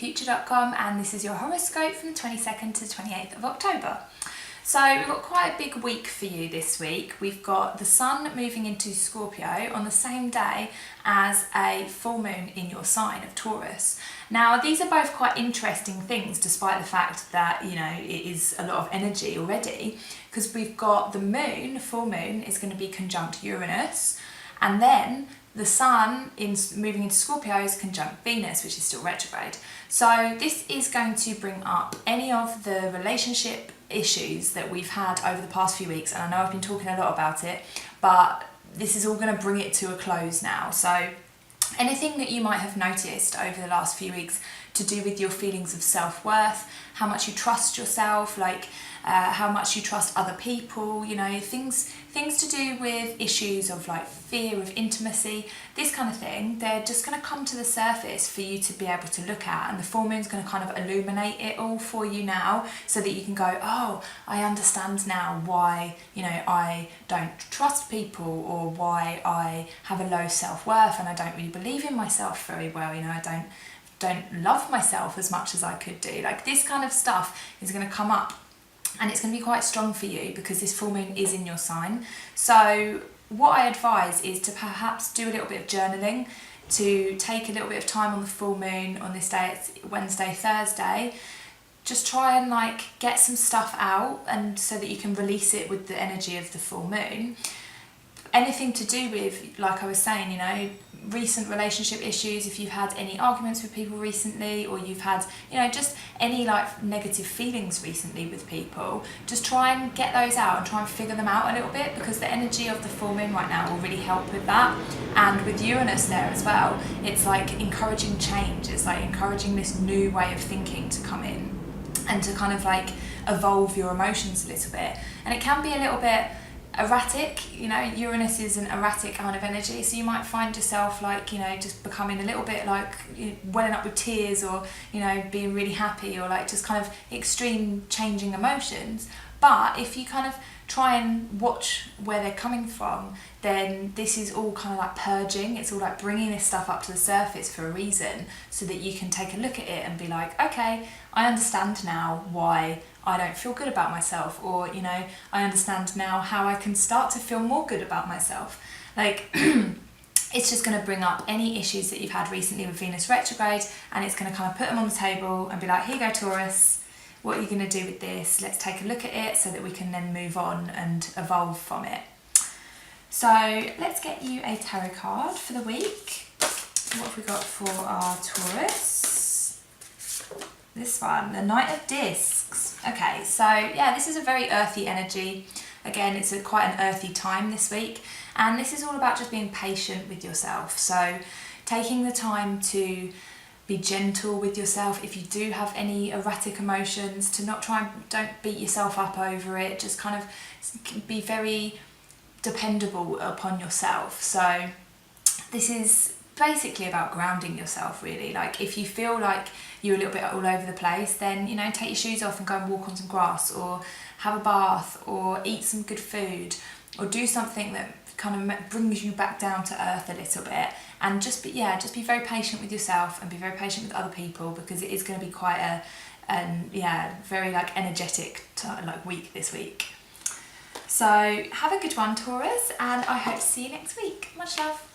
astrologyforthefuture.com, and this is your horoscope from the 22nd to 28th of October. So we've got quite a big week for you this week. We've got the sun moving into Scorpio on the same day as a full moon in your sign of Taurus. Now these are both quite interesting things, despite the fact that, you know, it is a lot of energy already, because we've got the moon, full moon, is going to be conjunct Uranus, and then the sun moving into Scorpio is conjunct Venus, which is still retrograde. So this is going to bring up any of the relationship issues that we've had over the past few weeks, and I know I've been talking a lot about it, but this is all going to bring it to a close now. So anything that you might have noticed over the last few weeks to do with your feelings of self-worth, how much you trust yourself, how much you trust other people, you know, things to do with issues of like fear of intimacy, this kind of thing, they're just going to come to the surface for you to be able to look at, and the full moon's going to kind of illuminate it all for you now, so that you can go, oh, I understand now why, you know, I don't trust people, or why I have a low self-worth and I don't really believe in myself very well, you know, I don't love myself as much as I could do. Like, this kind of stuff is going to come up, and it's going to be quite strong for you because this full moon is in your sign. So what I advise is to perhaps do a little bit of journaling, to take a little bit of time on the full moon on this day, it's Wednesday, Thursday. Just try and like get some stuff out, and so that you can release it with the energy of the full moon. Anything to do with, like I was saying, you know, recent relationship issues, if you've had any arguments with people recently, or you've had, you know, just any like negative feelings recently with people, just try and get those out and try and figure them out a little bit, because the energy of the full moon right now will really help with that. And with Uranus there as well, it's like encouraging change, it's like encouraging this new way of thinking to come in and to kind of like evolve your emotions a little bit. And it can be a little bit erratic, you know, Uranus is an erratic kind of energy, so you might find yourself like, you know, just becoming a little bit like welling up with tears, or, you know, being really happy, or like just kind of extreme changing emotions. But if you kind of try and watch where they're coming from, then this is all kind of like purging, it's all like bringing this stuff up to the surface for a reason, so that you can take a look at it and be like, okay, I understand now why I don't feel good about myself, or, you know, I understand now how I can start to feel more good about myself. Like, it's just going to bring up any issues that you've had recently with Venus retrograde, and it's going to kind of put them on the table and be like, here you go, Taurus, what are you going to do with this? Let's take a look at it so that we can then move on and evolve from it. So let's get you a tarot card for the week. What have we got for our Taurus? This one, the Knight of Discs. Okay, so yeah, this is a very earthy energy. Again, it's quite an earthy time this week, and this is all about just being patient with yourself. So taking the time to be gentle with yourself. If you do have any erratic emotions, to not don't beat yourself up over it, just kind of be very dependable upon yourself. So this is basically about grounding yourself, really. Like, if you feel like you're a little bit all over the place, then, you know, take your shoes off and go and walk on some grass, or have a bath, or eat some good food, or do something that kind of brings you back down to earth a little bit. And just be very patient with yourself, and be very patient with other people, because it is going to be quite a very like energetic like week this week. So have a good one, Taurus, and I hope to see you next week. Much love.